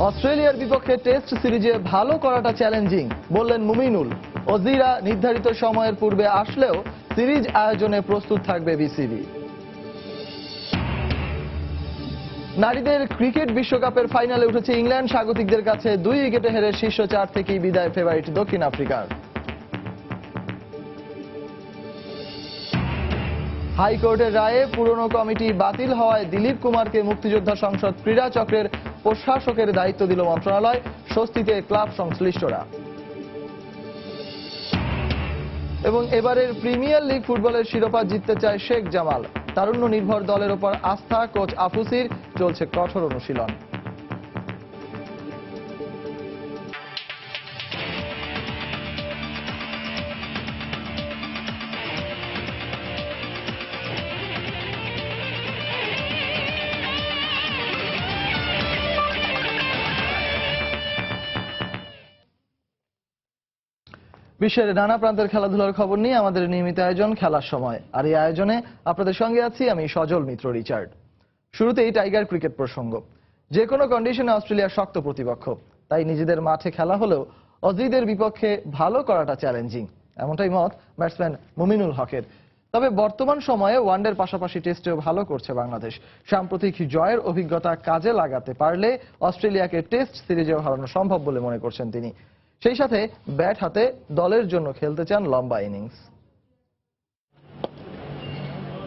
অস্ট্রেলিয়ার বিপক্ষে টেস্ট সিরিজে ভালো করাটা চ্যালেঞ্জিং বললেন মুমিনুল। অজিরা নির্ধারিত সময়ের পূর্বে আসলেও সিরিজ আয়োজনে প্রস্তুত থাকবে বিসিবি। নারীদের ক্রিকেট বিশ্বকাপের ফাইনালে উঠেছে ইংল্যান্ড। স্বাগতিকদের কাছে 2 উইকেটে হেরে শীর্ষ 4 থেকেই বিদায় ফেভারিট দক্ষিণ আফ্রিকার। হাইকোর্টের রায়ে পুরনো কমিটি বাতিল হওয়ায় দিলীপ কুমারকে মুক্তিযোদ্ধা সংসদ ক্রীড়া চক্রের প্রশাসকের দায়িত্ব দিল মন্ত্রণালয়। স্বস্তিতে ক্লাব সংশ্লিষ্টরা। এবং এবারের প্রিমিয়ার লিগ ফুটবলের শিরোপা জিততে চায় শেখ জামাল। তারুণ্য নির্ভর দলের ওপর আস্থা কোচ আফুসির। চলছে কঠোর অনুশীলন। বিশ্বের নানা প্রান্তের খেলাধুলার খবর নিয়ে আমাদের নিয়মিত আয়োজন খেলার সময়। আর এই আয়োজনে আপনাদের সঙ্গে আছি আমি সজল মিত্র রিচার্ড। শুরুতেই টাইগার ক্রিকেট প্রসঙ্গ। যে কোনো কন্ডিশনে অস্ট্রেলিয়ার শক্ত প্রতিপক্ষ, তাই নিজেদের মাঠে খেলা হলেও অজিদের বিপক্ষে ভালো করাটা চ্যালেঞ্জিং, এমনটাই মত ব্যাটসম্যান মুমিনুল হকের। তবে বর্তমান সময়ে ওয়ানডের পাশাপাশি টেস্টেও ভালো করছে বাংলাদেশ। সাম্প্রতিক জয়ের অভিজ্ঞতা কাজে লাগাতে পারলে অস্ট্রেলিয়াকে টেস্ট সিরিজেও হারানো সম্ভব বলে মনে করছেন তিনি। সেই সাথে ব্যাট হাতে দলের জন্য খেলতে চান লম্বা ইনিংস।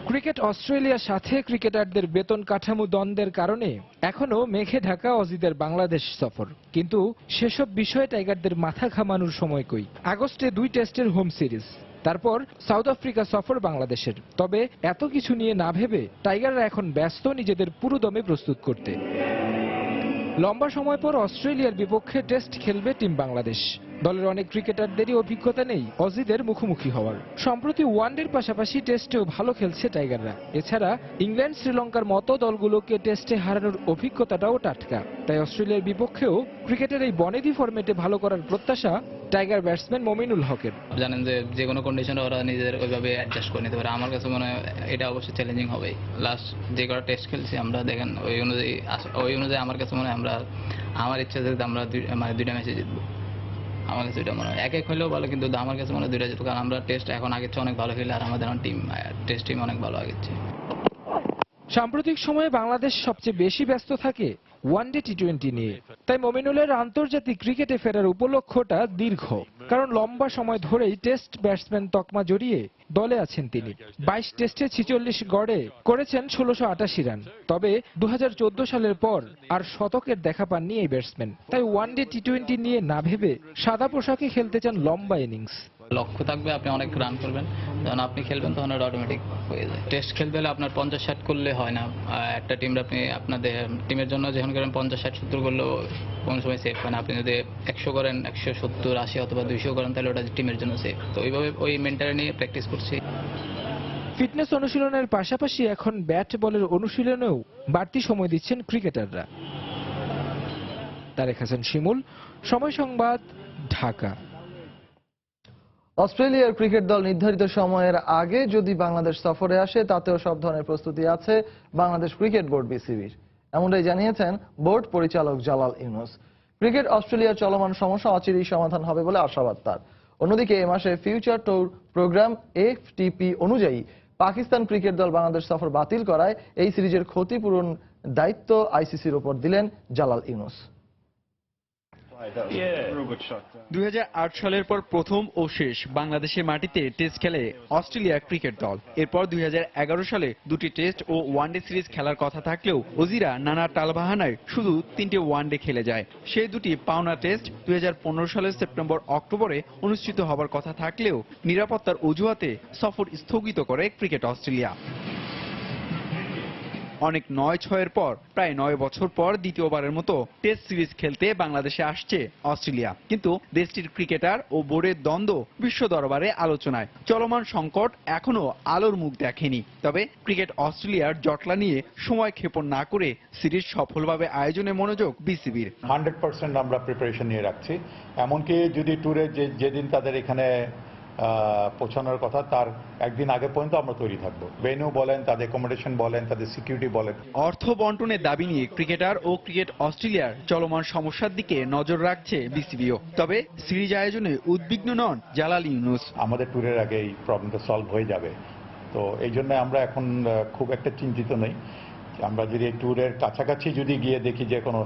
ক্রিকেট অস্ট্রেলিয়ার সাথে ক্রিকেটারদের বেতন কাঠামো দ্বন্দ্বের কারণে এখনো মেঘে ঢাকা অজিদের বাংলাদেশ সফর। কিন্তু সেসব বিষয়ে টাইগারদের মাথা ঘামানোর সময় কই। আগস্টে 2 টেস্টের হোম সিরিজ, তারপর সাউথ আফ্রিকা সফর বাংলাদেশের। তবে এত কিছু নিয়ে না ভেবে টাইগাররা এখন ব্যস্ত নিজেদের পুরোদমে প্রস্তুত করতে। লম্বা সময় পর অস্ট্রেলিয়ার বিপক্ষে টেস্ট খেলবে টিম বাংলাদেশ। দলের অনেক ক্রিকেটারদেরই অভিজ্ঞতা নেই অজিদের মুখোমুখি হওয়ার। সম্প্রতি ওয়ানডের পাশাপাশি টেস্টেও ভালো খেলছে টাইগাররা। এছাড়া ইংল্যান্ড শ্রীলঙ্কার মতো দলগুলোকে টেস্টে হারানোর অভিজ্ঞতাটাও টাটকা। তাই অস্ট্রেলিয়ার বিপক্ষেও ক্রিকেটের এই বনেদি ফরম্যাটে ভালো করার প্রত্যাশা টাইগার ব্যাটসম্যান মুমিনুল হকের। জানেন যে কোনো কন্ডিশনে ওরা নিজেদের ওইভাবে অ্যাডজাস্ট করে নিতে পারে। আমার কাছে মনে হয় এটা অবশ্যই চ্যালেঞ্জিং হবে। লাস্ট যে কটা টেস্ট খেলছি আমরা, দেখেন ওই অনুযায়ী আমার কাছে মনে হয় আমার ইচ্ছা যে আমরা 2টা ম্যাচে জিতবো। আমার কাছে এটা মনে হয় এক হলেও ভালো, কিন্তু আমার কাছে মনে হয় 2টা জিতবো। কারণ আমরা টেস্ট এখন আগের চেয়ে অনেক ভালো খেলি, আর আমাদের টেস্ট টিম অনেক ভালো আগেছে। সাম্প্রতিক সময়ে বাংলাদেশ সবচেয়ে বেশি ব্যস্ত থাকে ওয়ানডে টি-20 নিয়ে। তাই মুমিনুলের আন্তর্জাতিক ক্রিকেটে ফেরার উপলক্ষটা দীর্ঘ, কারণ লম্বা সময় ধরেই টেস্ট ব্যাটসম্যান তকমা জড়িয়ে দলে আছেন তিনি। 22 টেস্টে 46 গড়ে করেছেন 1688 রান। তবে 2014 সালের পর আর শতকের দেখা পাননি এই ব্যাটসম্যান। তাই ওয়ানডে টি-20 নিয়ে না ভেবে সাদা পোশাকে খেলতে চান লম্বা ইনিংস। লক্ষ্য থাকবে আপনি অনেক রান করবেন, যখন আপনি খেলবেন তখন ওটা অটোমেটিক হয়ে যায়। টেস্ট খেলতে হলে আপনার 50-60 করলে হয় না। একটা টিমে আপনি আপনাদের টিমের জন্য যখন করেন 50-60-70 করলেও কোনো সময় সেফ হয় না। আপনি যদি 100 করেন, 170-80 অথবা 200 করেন, তাহলে ওটা টিমের জন্য সেফ। তো ওইভাবে ওই মেন্টালি নিয়ে প্র্যাকটিস করছি। ফিটনেস অনুশীলনের পাশাপাশি এখন ব্যাট বলের অনুশীলনেও বাড়তি সময় দিচ্ছেন ক্রিকেটাররা। তারেক হাসান শিমুল, সময় সংবাদ, ঢাকা। অস্ট্রেলিয়ার ক্রিকেট দল নির্ধারিত সময়ের আগে যদি বাংলাদেশ সফরে আসে, তাতেও সব ধরনের প্রস্তুতি আছে বাংলাদেশ ক্রিকেট বোর্ড বিসিবির। এমনটাই জানিয়েছেন বোর্ড পরিচালক জালাল ইউনুস। ক্রিকেট অস্ট্রেলিয়ার চলমান সমস্যা অচিরেই সমাধান হবে বলে আশাবাদ তার। অন্যদিকে এ মাসে ফিউচার ট্যুর প্রোগ্রাম FTP অনুযায়ী পাকিস্তান ক্রিকেট দল বাংলাদেশ সফর বাতিল করায় এই সিরিজের ক্ষতিপূরণ দায়িত্ব ICCর উপর দিলেন জালাল ইউনুস। 2008 সালের পর প্রথম ও শেষ বাংলাদেশের মাটিতে টেস্ট খেলে অস্ট্রেলিয়া ক্রিকেট দল। এরপর 2011 সালে 2টি টেস্ট ও ওয়ানডে সিরিজ খেলার কথা থাকলেও অজিরা নানা টালবাহানায় শুধু 3টে ওয়ানডে খেলে যায়। সেই 2টি পাওনা টেস্ট 2015 সালের সেপ্টেম্বর-অক্টোবরে অনুষ্ঠিত হবার কথা থাকলেও নিরাপত্তার অজুহাতে সফর স্থগিত করে ক্রিকেট অস্ট্রেলিয়া। অনেক 9-6-এর পর প্রায় 9 বছর পর দ্বিতীয়বারের মতো টেস্ট সিরিজ খেলতে বাংলাদেশে আসছে অস্ট্রেলিয়া। কিন্তু দেশটির ক্রিকেটার ও বোর্ডের দ্বন্দ্ব বিশ্ব দরবারে আলোচনায়। চলমান সংকট এখনো আলোর মুখ দেখেনি। তবে ক্রিকেট অস্ট্রেলিয়ার জটলা নিয়ে সময় ক্ষেপণ না করে সিরিজ সফলভাবে আয়োজনে মনোযোগ বিসিবির। 100% আমরা প্রিপারেশন নিয়ে রাখছি। এমনকি যদি ট্যুরে যেদিন তাদের এখানে পৌঁছানোর কথা তার একদিন আগে পর্যন্ত আমরা তৈরি থাকবো। ভেন্যু বলেন, তাদের অ্যাকোমোডেশন বলেন, তাদের সিকিউরিটি বলেন। অর্থ বন্টনের দাবি নিয়ে ক্রিকেটার ও ক্রিকেট অস্ট্রেলিয়ার চলমান সমস্যার দিকে নজর রাখছে বিসিবিও। তবে সিরিজ আয়োজনে উদ্বিগ্ন নন জালাল ইউনুস। আমাদের ট্যুরের আগে এই প্রবলেমটা সলভ হয়ে যাবে, তো এই জন্য আমরা এখন খুব একটা চিন্তিত নই। আমরা যদি এই ট্যুরের কাছাকাছি যদি গিয়ে দেখি যে কোনো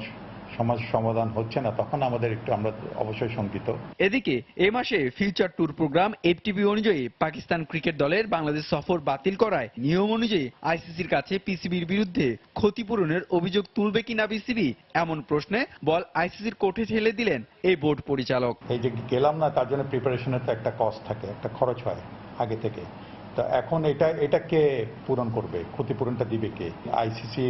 সমাধান হচ্ছে না, তখন আমাদের আমরা অবশ্যই শঙ্কিত। এদিকে এ মাসে ফিউচার ট্যুর প্রোগ্রাম এফটিপি অনুযায়ী পাকিস্তান ক্রিকেট দলের বাংলাদেশ সফর বাতিল করায় নিয়ম অনুযায়ী আইসিসির কাছে পিসিবির বিরুদ্ধে ক্ষতিপূরণের অভিযোগ তুলবে কিনা বিসিবি, এমন প্রশ্নে বল আইসিসির কোর্টে ঠেলে দিলেন এই বোর্ড পরিচালক। এই যে গেলাম না, তার জন্য প্রিপারেশনের তো একটা কস্ট থাকে, একটা খরচ হয় আগে থেকে। তো এখন এটা কে পূরণ করবে? ক্ষতিপূরণটা দিবে কে? আইসিসি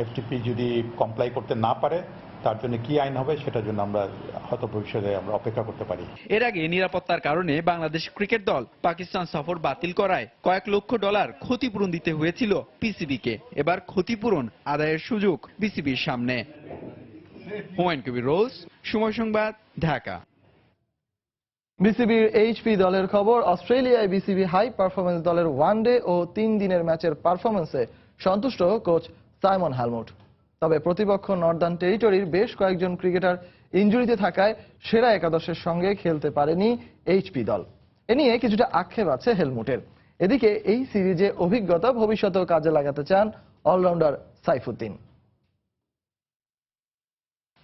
এফটিপি যদি কমপ্লাই করতে না পারে, তার জন্য কি আইন হবে সেটার জন্য আমরা হয়তো ভবিষ্যতে আমরা অপেক্ষা করতে পারি। এর আগে নিরাপত্তার কারণে বাংলাদেশ ক্রিকেট দল পাকিস্তান সফর বাতিল করায় কয়েক লক্ষ ডলার ক্ষতিপূরণ দিতে হয়েছিল পিসিবিকে। এবার ক্ষতিপূরণ আদায়ের সুযোগ বিসিবির সামনে। হুমায়ুন কবির রোজ, সময় সংবাদ, ঢাকা। বিসিবির এইচপি দলের খবর, অস্ট্রেলিয়ায় বিসিবি হাই পারফরমেন্স দলের ওয়ানডে ও 3 দিনের ম্যাচের পারফরমেন্সে সন্তুষ্ট কোচ সাইমন হ্যালমুট। তবে প্রতিপক্ষ নর্দার্ন টেরিটরির বেশ কয়েকজন ক্রিকেটার ইনজুরিতে থাকায় সেরা একাদশের সঙ্গে খেলতে পারেনি এইচপি দল। এ নিয়ে কিছুটা আক্ষেপ আছে হেলমুটের। এদিকে এই সিরিজে অভিজ্ঞতা ভবিষ্যতেও কাজে লাগাতে চান অলরাউন্ডার সাইফুদ্দিন।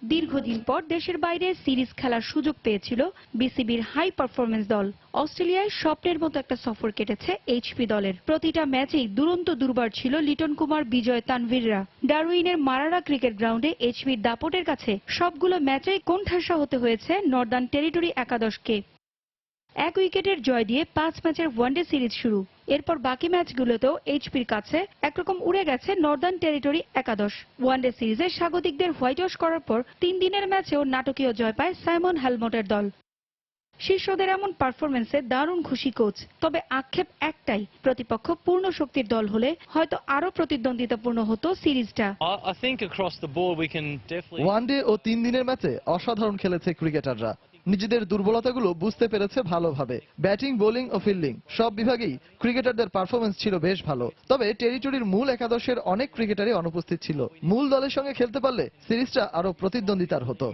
দীর্ঘদিন পর দেশের বাইরে সিরিজ খেলার সুযোগ পেয়েছিল বিসিবির হাই পারফরমেন্স দল। অস্ট্রেলিয়ায় স্বপ্নের মতো একটা সফর কেটেছে এইচপি দলের। প্রতিটা ম্যাচেই দুরন্ত দুর্বার ছিল লিটন কুমার, বিজয়, তানভীররা। ডারউইনের মারারা ক্রিকেট গ্রাউন্ডে এইচপির দাপটের কাছে সবগুলো ম্যাচেই কোণঠাসা হতে হয়েছে নর্দার্ন টেরিটরি একাদশকে। 1 উইকেটের জয় দিয়ে 5 ম্যাচের ওয়ানডে সিরিজ শুরু। এরপর বাকি ম্যাচগুলোতেও এইচপির কাছে একরকম উড়ে গেছে নর্দার্ন টেরিটরি একাদশ। ওয়ানডে সিরিজে স্বাগতিকদের হোয়াইট ওয়াশ করার পর 3 দিনের ম্যাচেও নাটকীয় জয় পায় সাইমন হ্যালমটের দল। শীর্ষদের এমন পারফরমেন্সে দারুণ খুশি কোচ। তবে আক্ষেপ একটাই, প্রতিপক্ষ পূর্ণ শক্তির দল হলে হয়তো আরো প্রতিদ্বন্দ্বিতাপূর্ণ হতো সিরিজটা। ওয়ানডে ও 3 দিনের ম্যাচে অসাধারণ খেলেছে ক্রিকেটাররা। নিজেদের দুর্বলতাগুলো বুঝতে পেরেছে ভালোভাবে। ব্যাটিং, বোলিং ও ফিল্ডিং সব বিভাগেই ক্রিকেটারদের পারফরমেন্স ছিল বেশ ভালো। তবে টেরিটরির মূল একাদশের অনেক ক্রিকেটারই অনুপস্থিত ছিল। মূল দলের সঙ্গে খেলতে পারলে সিরিজটা আরো প্রতিদ্বন্দ্বিতার হতো।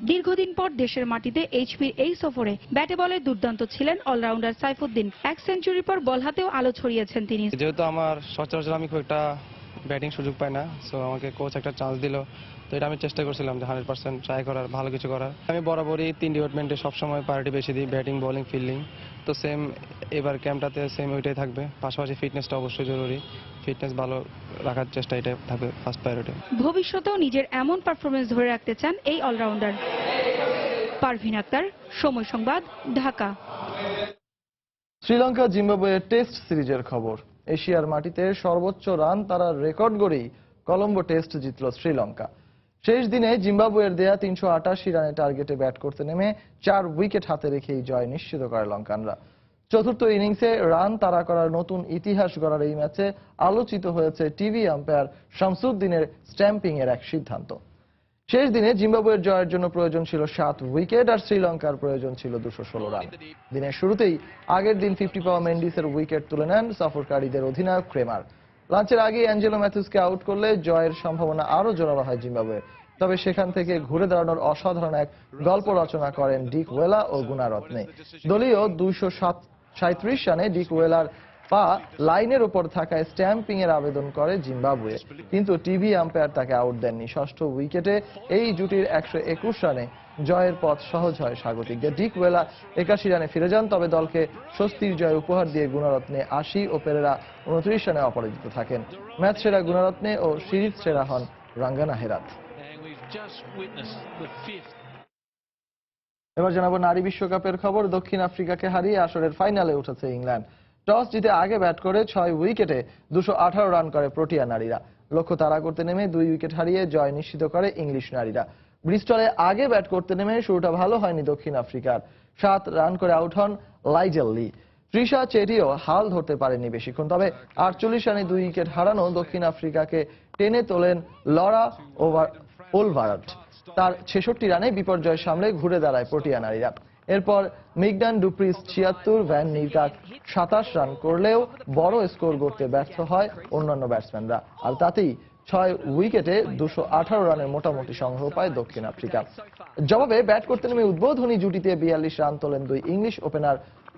দীর্ঘদিন পর দেশের মাটিতে এইচপির এই সফরে ব্যাটে বলে দুর্দান্ত ছিলেন অলরাউন্ডার সাইফুদ্দিন। 1 সেঞ্চুরি পর বল হাতেও আলো ছড়িয়েছেন তিনি। যেহেতু আমার সচরাচর আমি খুব একটা ব্যাটিং সুযোগ পাই না, সো আমাকে কোচ একটা চান্স দিল, তো এটা আমি চেষ্টা করছিলাম যে 100% ট্রাই করার, ভালো কিছু করার। আমি বরাবরই 3 ডিপার্টমেন্টে সবসময় প্রায়োরিটি বেশি দিই, ব্যাটিং, বোলিং, ফিল্ডিং। তো সেম এবার ক্যাম্পটাতে সেম ওইটাই থাকবে। পাশাপাশি ফিটনেসটা অবশ্যই জরুরি, ফিটনেস ভালো রাখার চেষ্টা এটাই থাকবে ফার্স্ট প্রায়োরিটি। ভবিষ্যতেও নিজের এমন পারফরমেন্স ধরে রাখতে চান এই অলরাউন্ডার। পারভিন আক্তার, সময় সংবাদ, ঢাকা। শ্রীলঙ্কা জিম্বাবুয়ের টেস্ট সিরিজের খবর। এশিয়ার মাটিতে সর্বোচ্চ রান তারার রেকর্ড গড়েই কলম্বো টেস্ট জিতল শ্রীলঙ্কা। শেষ দিনে জিম্বাবুয়ের দেয়া 388 রানের টার্গেটে ব্যাট করতে নেমে 4 উইকেট হাতে রেখেই জয় নিশ্চিত করে লঙ্কানরা। চতুর্থ ইনিংসে রান তাড়া করার নতুন ইতিহাস গড়ার এই ম্যাচে আলোচিত হয়েছে টিভি আম্পায়ার শামসুদ্দিনের স্ট্যাম্পিং এর এক সিদ্ধান্ত। শেষ দিনে জিম্বাবুয়ের জয়ের জন্য প্রয়োজন ছিল 7 উইকেট আর শ্রীলঙ্কার প্রয়োজন ছিল 216 রান। দিনের শুরুতেই আগের দিন 50 পাওয়া মেন্ডিসের উইকেট তুলে নেন সফরকারীদের অধিনায়ক ক্রেমার। লাঞ্চের আগে অ্যাঞ্জেলো ম্যাথিউসকে আউট করলে জয়ের সম্ভাবনা আরো জোরালো হয় জিম্বাবুয়ের। তবে সেখান থেকে ঘুরে দাঁড়ানোর অসাধারণ এক গল্প রচনা করেন ডিক ওয়েলা ও গুণারত্নে। দলীয় 237 রানে ডিক ওয়েলার পা লাইনের উপর থাকায় স্ট্যাম্পিং এর আবেদন করে জিম্বাবুয়ে, কিন্তু টিভি আম্পায়ার তাকে আউট দেননি। ষষ্ঠ উইকেটে এই জুটির 121 রানে জয়ের পথ সহজ হয় স্বাগতিকদের। ডিক ওয়েলা 81 রানে ফিরে যান, তবে দলকে স্বস্তির জয় উপহার দিয়ে গুণরত্নে 80 ও পেরেরা 29 রানে অপরাজিত থাকেন। ম্যাচ সেরা গুণরত্নে ও সিরিজ সেরা হন রাঙ্গানা হেরাত। এবার জানাবো নারী বিশ্বকাপের খবর। দক্ষিণ আফ্রিকাকে হারিয়ে আসরের ফাইনালে উঠেছে ইংল্যান্ড। টস জিতে আগে ব্যাট করে 6 উইকেটে 218 রান করে প্রোটিয়া নারীরা। লক্ষ্য তাড়া করতে নেমে 2 উইকেট হারিয়ে জয় নিশ্চিত করে ইংলিশ নারীরা। ব্রিস্টলে আগে ব্যাট করতে নেমে শুরুটা ভালো হয়নি দক্ষিণ আফ্রিকার। 7 রান করে আউট হন লাইজেল লি। ত্রিশা চেটিও হাল ধরতে পারেননি বেশিক্ষণ। তবে 48 রানে 2 উইকেট হারানো দক্ষিণ আফ্রিকাকে টেনে তোলেন লরা ওলভারাট। তার 66 রানে বিপর্যয় সামলে ঘুরে দাঁড়ায় প্রোটিয়া নারীরা। এরপর মিগডান ডুপ্রিস 76, ভ্যান নির্কাক 27 রান করলেও বড় স্কোর করতে ব্যর্থ হয় অন্যান্য ব্যাটসম্যানরা, আর তাতেই 6 উইকেটে 218 রানের মোটামুটি সংগ্রহ পায় দক্ষিণ আফ্রিকা। জবাবে ব্যাট করতে নেমে উদ্বোধনী জুটিতে 42 রান তোলেন দুই ইংলিশ ওপেনার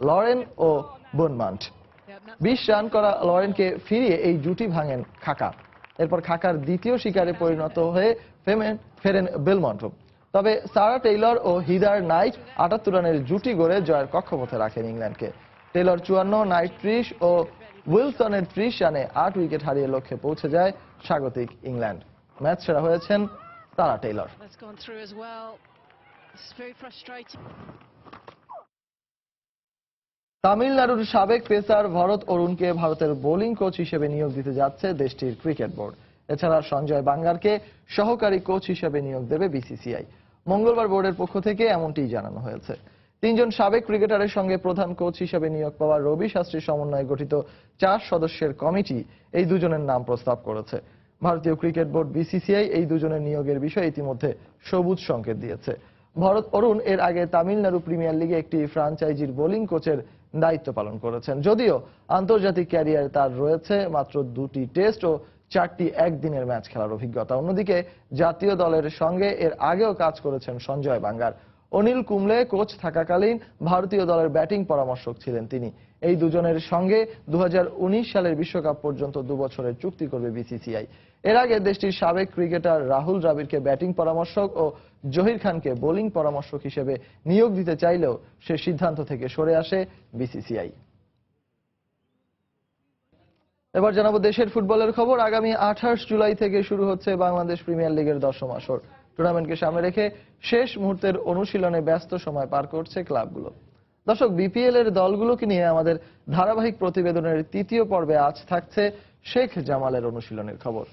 লরেন ও বুনমান্ট। 20 রান করা লরেনকে ফিরিয়ে এই জুটি ভাঙেন খাকা। এরপর খাকার দ্বিতীয় শিকারে পরিণত হয়ে ফেরেন বেলমন্ট। তবে সারা টেইলর ও হিদার নাইট 78 রানের জুটি গড়ে জয়ের কক্ষপথে রাখেন ইংল্যান্ডকে। টেইলর 54, নাইট 30 ও উইলসনের 30 রানে 8 উইকেট হারিয়ে লক্ষ্যে পৌঁছে যায় স্বাগতিক ইংল্যান্ড। ম্যাচ সেরা হয়েছেন সারা টেইলর। তামিলনাড়ুর সাবেক পেসার ভরত অরুণকে ভারতের বোলিং কোচ হিসেবে নিয়োগ দিতে যাচ্ছে দেশটির ক্রিকেট বোর্ড। এছাড়া সঞ্জয় বাঙ্গারকে সহকারী কোচ হিসেবে নিয়োগ দেবে বিসিসিআই। মঙ্গলবার বোর্ডের পক্ষ থেকে এমনটি জানানো হয়েছে। 3 জন সাবেক ক্রিকেটারের সঙ্গে প্রধান কোচ হিসেবে নিয়োগ পাওয়া রবি শাস্ত্রীর সমন্বয়ে গঠিত 4 সদস্যের কমিটি এই দুজনের নাম প্রস্তাব করেছে। ভারতীয় ক্রিকেট বোর্ড বিসিসিআই এই দুজনের নিয়োগের বিষয়ে ইতিমধ্যে সবুজ সংকেত দিয়েছে। ভরত অরুণ এর আগে তামিলনাড়ু প্রিমিয়ার লিগে একটি ফ্রাঞ্চাইজির বোলিং কোচের দায়িত্ব পালন করেছেন। যদিও আন্তর্জাতিক ক্যারিয়ারে তার রয়েছে মাত্র 2টি টেস্ট ও 4টি একদিনের ম্যাচ খেলার অভিজ্ঞতা। অন্যদিকে জাতীয় দলের সঙ্গে এর আগেও কাজ করেছেন সঞ্জয় বাঙ্গার। অনিল কুম্বলে কোচ থাকাকালীন ভারতীয় দলের ব্যাটিং পরামর্শক ছিলেন তিনি। এই দুজনের সঙ্গে 2019 সালের বিশ্বকাপ পর্যন্ত 2 বছরের চুক্তি করবে বিসিসিআই। এর আগে দেশটির সাবেক ক্রিকেটার রাহুল দ্রাবিড়কে ব্যাটিং পরামর্শক ও জহির খানকে বোলিং পরামর্শক হিসেবে নিয়োগ দিতে চাইলেও সে সিদ্ধান্ত থেকে সরে আসে বিসিসিআই। এবার জানাবো দেশের ফুটবলের খবর। আগামী 28 জুলাই থেকে শুরু হচ্ছে বাংলাদেশ প্রিমিয়ার লিগের 10ম আসর। টুর্নামেন্টকে সামনে রেখে শেষ মুহূর্তের অনুশীলনে ব্যস্ত সময় পার করছে ক্লাবগুলো। দর্শক, বিপিএল এর দলগুলোকে নিয়ে আমাদের ধারাবাহিক প্রতিবেদনের 3য় পর্বে আজ থাকছে শেখ জামালের অনুশীলনের খবর।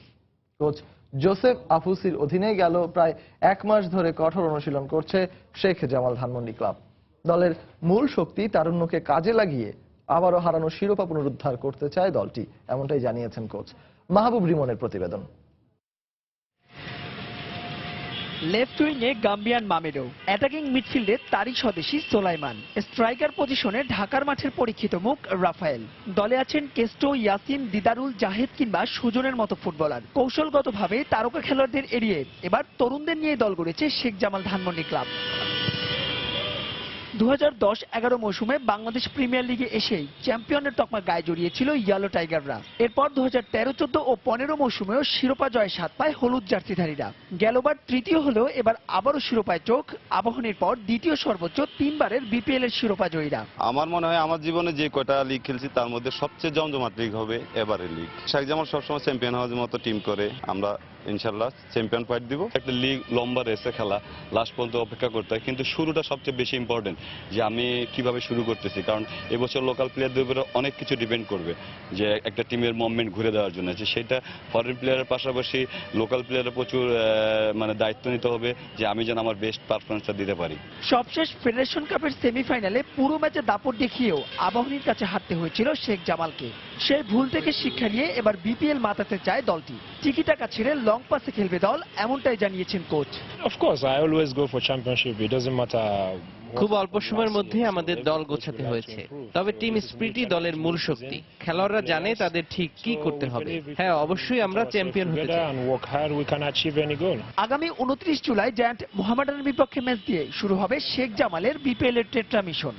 কোচ জোসেফ আফুসির অধীনে গেল প্রায় 1 মাস ধরে কঠোর অনুশীলন করছে শেখ জামাল ধানমন্ডি ক্লাব। দলের মূল শক্তি তারুণ্যকে কাজে লাগিয়ে আবারও হারানো শিরোপা পুনরুদ্ধার করতে চায় দলটি, এমনটাই জানিয়েছেন কোচ। মাহবুব রিমনের প্রতিবেদন। লেফট উইংয়ে গাম্বিয়ান মামেডো, অ্যাটাকিং মিডফিল্ডে তারিক স্বদেশী সোলাইমান, স্ট্রাইকার পজিশনে ঢাকার মাঠের পরীক্ষিত মুখ রাফায়েল। দলে আছেন কেস্টো, ইয়াসিন, দিদারুল, জাহেদ কিংবা সুজনের মতো ফুটবলার। কৌশলগতভাবে তারকা খেলোয়াড়দের এড়িয়ে এবার তরুণদের নিয়ে দল গড়েছে শেখ জামাল ধানমন্ডি ক্লাব। 2010-11 মৌসুমে বাংলাদেশ প্রিমিয়ার লিগে এসেই চ্যাম্পিয়নের তকমা গায়ে জড়িয়েছিল ইয়েলো টাইগাররা। এরপর 2013-14 ও 15 মৌসুমেও শিরোপা জয় স্বাদ পায় হলুদ জার্সিধারীরা। গেলবার তৃতীয় হলেও এবার আবারও শিরোপায় চোখ আবাহনীর পর দ্বিতীয় সর্বোচ্চ 3বারের বিপিএল এর শিরোপা জয়ীরা। আমার মনে হয় আমার জীবনে যে কয়টা লিগ খেলছি তার মধ্যে সবচেয়ে জমজমাট লিগ হবে এবারের লিগ। শেখ জামাল সবসময় চ্যাম্পিয়ন হওয়ার মতো টিম করে, আমরা ইনশাল্লাহ চ্যাম্পিয়ন ফাইট দিব। একটা লিগ লম্বা রেসে খেলা, লাস্ট পর্যন্ত অপেক্ষা করতে হয়, কিন্তু শুরুটা সবচেয়ে বেশি ইম্পর্টেন্ট যে আমি কিভাবে শুরু করতেছি। কারণ এবছর লোকাল প্লেয়ারদের উপরে অনেক কিছু ডিপেন্ড করবে যে একটা টিমের মুভমেন্ট ঘুরে দেওয়ার জন্য, যে সেটা ফরেন প্লেয়ারের পাশাপাশি লোকাল প্লেয়ারের প্রচুর দায়িত্ব নিতে হবে যে আমি যেন আমার বেস্ট পারফরমেন্সটা দিতে পারি। সবশেষ ফেডারেশন কাপের সেমিফাইনালে পুরো ম্যাচে দাপট দেখিয়েও আবাহনীর কাছে হারতে হয়েছিল শেখ জামালকে। সেই ভুল থেকে শিক্ষা নিয়ে এবার বিপিএল মাতাতে চায় দলটি। টিকি টাকা ছেড়ে লং পাসে খেলবে দল, এমনটাই জানিয়েছেন coach. Of course, I always go for championship. It doesn't matter. খুব অল্প সময়ের মধ্যে আমাদের দল গোছাতে হয়েছে, তবে টিম স্পিরিটই দলের মূল শক্তি। খেলোয়াড়রা জানে তাদের ঠিক কি করতে হবে। হ্যাঁ, অবশ্যই আমরা চ্যাম্পিয়ন হতে চাই। আগামী 29 জুলাই জায়ান্ট মোহামেডানের বিপক্ষে ম্যাচ দিয়ে শুরু হবে শেখ জামালের বিপিএল এর টেট্রা মিশন।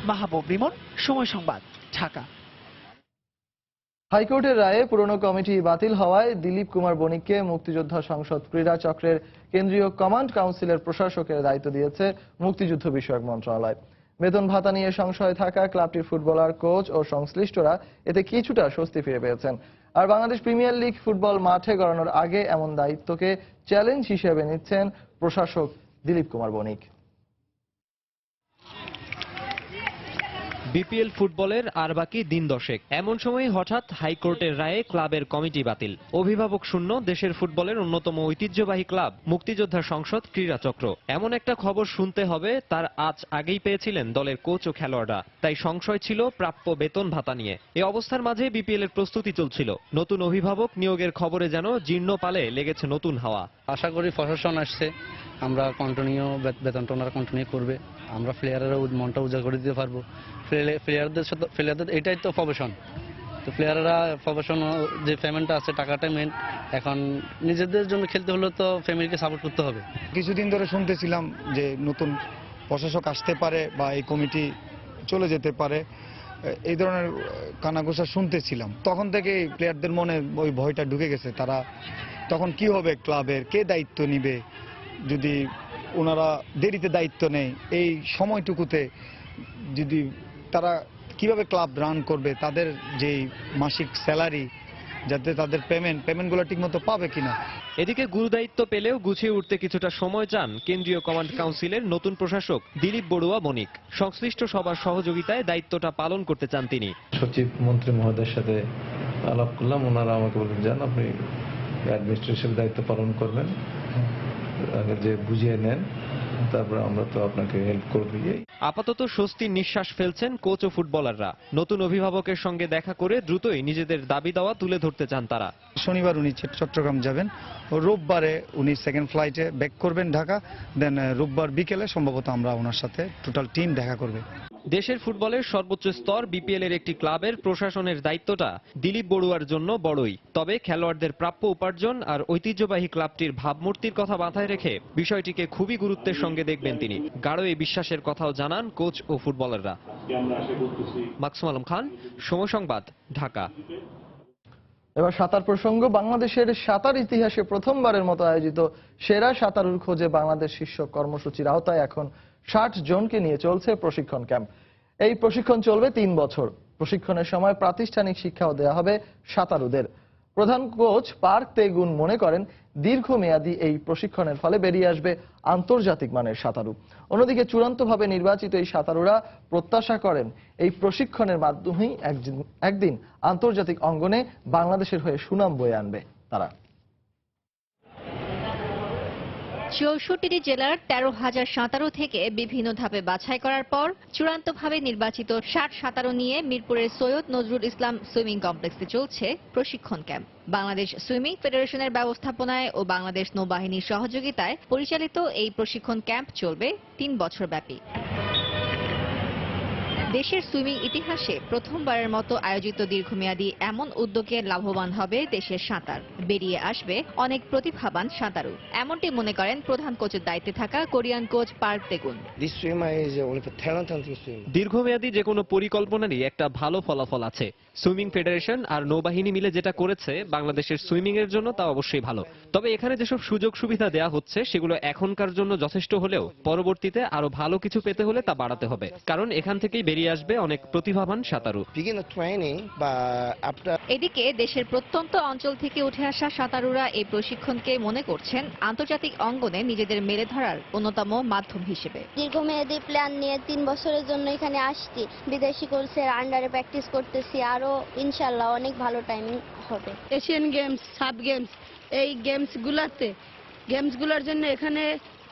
মাহবুব রিমন, সময় সংবাদ, ঢাকা। হাইকোর্টের রায়ে পুরনো কমিটি বাতিল হওয়ায় দিলীপ কুমার বণিককে মুক্তিযোদ্ধা সংসদ ক্রীড়া চক্রের কেন্দ্রীয় কমান্ড কাউন্সিলের প্রশাসকের দায়িত্ব দিয়েছে মুক্তিযুদ্ধ বিষয়ক মন্ত্রণালয়। বেতন ভাতা নিয়ে সংশয় থাকা ক্লাবটির ফুটবলার, কোচ ও সংশ্লিষ্টরা এতে কিছুটা স্বস্তি ফিরে পেয়েছেন। আর বাংলাদেশ প্রিমিয়ার লিগ ফুটবল মাঠে গড়ানোর আগে এমন দায়িত্বকে চ্যালেঞ্জ হিসেবে নিচ্ছেন প্রশাসক দিলীপ কুমার বণিক। বিপিএল ফুটবলের আর বাকি দিন 10 এমন সময় হঠাৎ হাইকোর্টের রায়ে ক্লাবের কমিটি বাতিল। অভিভাবক শূন্য দেশের ফুটবলের অন্যতম ঐতিহ্যবাহী ক্লাব মুক্তিযোদ্ধা সংসদ ক্রীড়া চক্র। এমন একটা খবর শুনতে হবে তার আজ আগেই পেয়েছিলেন দলের কোচ ও খেলোয়াড়রা। তাই সংশয় ছিল প্রাপ্য বেতন ভাতা নিয়ে। এই অবস্থার মাঝে বিপিএল এর প্রস্তুতি চলছিল। নতুন অভিভাবক নিয়োগের খবরে যেন জীর্ণ পালে লেগেছে নতুন হাওয়া। আশা করি প্রশাসন আসছে, আমরা কন্টিনিউ বেতনটা ওনারা কন্টিনিউ করবে, আমরা প্লেয়ারেরা মনটা উজাড় করে দিতে পারবো। প্লেয়ারদের এটাই তো প্রফেশন, তো প্লেয়াররা প্রফেশন যে পেমেন্টটা আছে টাকাটা মেন। এখন নিজেদের জন্য খেলতে হলে তো ফ্যামিলিকে সাপোর্ট করতে হবে। কিছুদিন ধরে শুনতেছিলাম যে নতুন প্রশাসক আসতে পারে বা এই কমিটি চলে যেতে পারে, এই ধরনের কানাঘোষা শুনতেছিলাম। তখন থেকে প্লেয়ারদের মনে ওই ভয়টা ঢুকে গেছে। তারা তখন কি হবে, ক্লাবের কে দায়িত্ব নিবে যদি ওনারা দেরিতে দায়িত্ব নেয়, এই সময়টুকুতে যদি তারা কিভাবে ক্লাব রান করবে, তাদের যেই মাসিক স্যালারি, যাতে তাদের পেমেন্টগুলো ঠিকমতো পাবে কিনা। এদিকে গুরুদায়িত্ব পেলেও গুছিয়ে উঠতে কিছুটা সময় চান কেন্দ্রীয় কমান্ড কাউন্সিলের নতুন প্রশাসক দিলীপ বড়ুয়া বণিক। সংশ্লিষ্ট সবার সহযোগিতায় দায়িত্বটা পালন করতে চান তিনি। সচিব মন্ত্রী মহোদয়ের সাথে আলাপ করলাম, ওনারা আমাকে বললেন যান আপনি অ্যাডমিনিস্ট্রেশনের দায়িত্ব পালন করবেন, আগে যে বুঝিয়ে নেন, তারপর আমরা তো আপনাকে হেল্প করবি। আপাতত স্বস্তির নিঃশ্বাস ফেলছেন কোচ ও ফুটবলাররা। নতুন অভিভাবকের সঙ্গে দেখা করে দ্রুতই নিজেদের দাবি দাওয়া তুলে ধরতে চান তারা। শনিবার উনি চট্টগ্রাম যাবেন, রোববারে উনি সেকেন্ড ফ্লাইটে ব্যাক করবেন ঢাকা, দেন রোববার বিকেলে সম্ভবত আমরা ওনার সাথে টোটাল টিম দেখা করবে। দেশের ফুটবলের সর্বোচ্চ স্তর বিপিএল এর একটি ক্লাবের প্রশাসনের দায়িত্বটা দিলীপ বড়ুয়ার জন্য বড়ই। তবে খেলোয়াড়দের প্রাপ্য উপার্জন আর ঐতিহ্যবাহী ক্লাবটির ভাবমূর্তির কথা মাথায় রেখে বিষয়টিকে খুবই গুরুত্বের সঙ্গে দেখবেন তিনি। গাঢ় এই বিশ্বাসের কথাও জানান কোচ ও ফুটবলাররা। মাকসুম আলম খান, সময় সংবাদ, ঢাকা। এবার সাঁতার প্রসঙ্গ। বাংলাদেশের সাঁতার ইতিহাসে প্রথমবারের মতো আয়োজিত সেরা সাঁতারুর খোঁজে বাংলাদেশ শীর্ষক কর্মসূচির আওতায় এখন 60 জনকে নিয়ে চলছে প্রশিক্ষণ ক্যাম্প। এই প্রশিক্ষণ চলবে 3 বছর। প্রশিক্ষণের সময় প্রাতিষ্ঠানিক শিক্ষাও দেওয়া হবে সাঁতারুদের। প্রধান কোচ পার্ক তেগুন মনে করেন দীর্ঘমেয়াদী এই প্রশিক্ষণের ফলে বেরিয়ে আসবে আন্তর্জাতিক মানের সাঁতারু। অন্যদিকে চূড়ান্তভাবে নির্বাচিত এই সাঁতারুরা প্রত্যাশা করেন এই প্রশিক্ষণের মাধ্যমেই একদিন আন্তর্জাতিক অঙ্গনে বাংলাদেশের হয়ে সুনাম বয়ে আনবে তারা। 64টি জেলার 13,000 সাঁতারু থেকে বিভিন্ন ধাপে বাছাই করার পর চূড়ান্তভাবে নির্বাচিত 60 সাঁতারু নিয়ে মিরপুরের সৈয়দ নজরুল ইসলাম সুইমিং কমপ্লেক্সে চলছে প্রশিক্ষণ ক্যাম্প। বাংলাদেশ সুইমিং ফেডারেশনের ব্যবস্থাপনায় ও বাংলাদেশ নৌবাহিনীর সহযোগিতায় পরিচালিত এই প্রশিক্ষণ ক্যাম্প চলবে 3 বছর ব্যাপী। দেশের সুইমিং ইতিহাসে প্রথমবারের মতো আয়োজিত দীর্ঘমেয়াদী এমন উদ্যোগে লাভবান হবে দেশের সাঁতার। বেরিয়ে আসবে অনেক প্রতিভাবান সাঁতারু, এমনটি মনে করেন প্রধান কোচের দায়িত্বে থাকা কোরিয়ান কোচ পার্ক তেগুন। দীর্ঘমেয়াদী যে কোনো পরিকল্পনারই একটা ভালো ফলাফল আছে। সুইমিং ফেডারেশন আর নৌবাহিনী মিলে যেটা করেছে বাংলাদেশের সুইমিং এর জন্য তা অবশ্যই ভালো। তবে এখানে যেসব সুযোগ সুবিধা দেয়া হচ্ছে সেগুলো এখনকার জন্য যথেষ্ট হলেও পরবর্তীতে আরো ভালো কিছু পেতে হলে তা বাড়াতে হবে, কারণ এখান থেকেই বেরিয়ে আসবে অনেক প্রতিভাবান সাঁতারু। এদিকে দেশের প্রত্যন্ত অঞ্চল থেকে উঠে আসা সাঁতারুরা এই প্রশিক্ষণকে মনে করছেন আন্তর্জাতিক অঙ্গনে নিজেদের মেলে ধরার অন্যতম মাধ্যম হিসেবে। দীর্ঘমেয়াদী প্ল্যান নিয়ে 3 বছরের জন্য এখানে আসছি। বিদেশি কোচের আন্ডারে প্র্যাকটিস করতেছি, আরো ইনশাল্লাহ অনেক ভালো টাইমিং হবে। এশিয়ান গেমস, সাব গেমস, এই গেমসগুলোর জন্য এখানে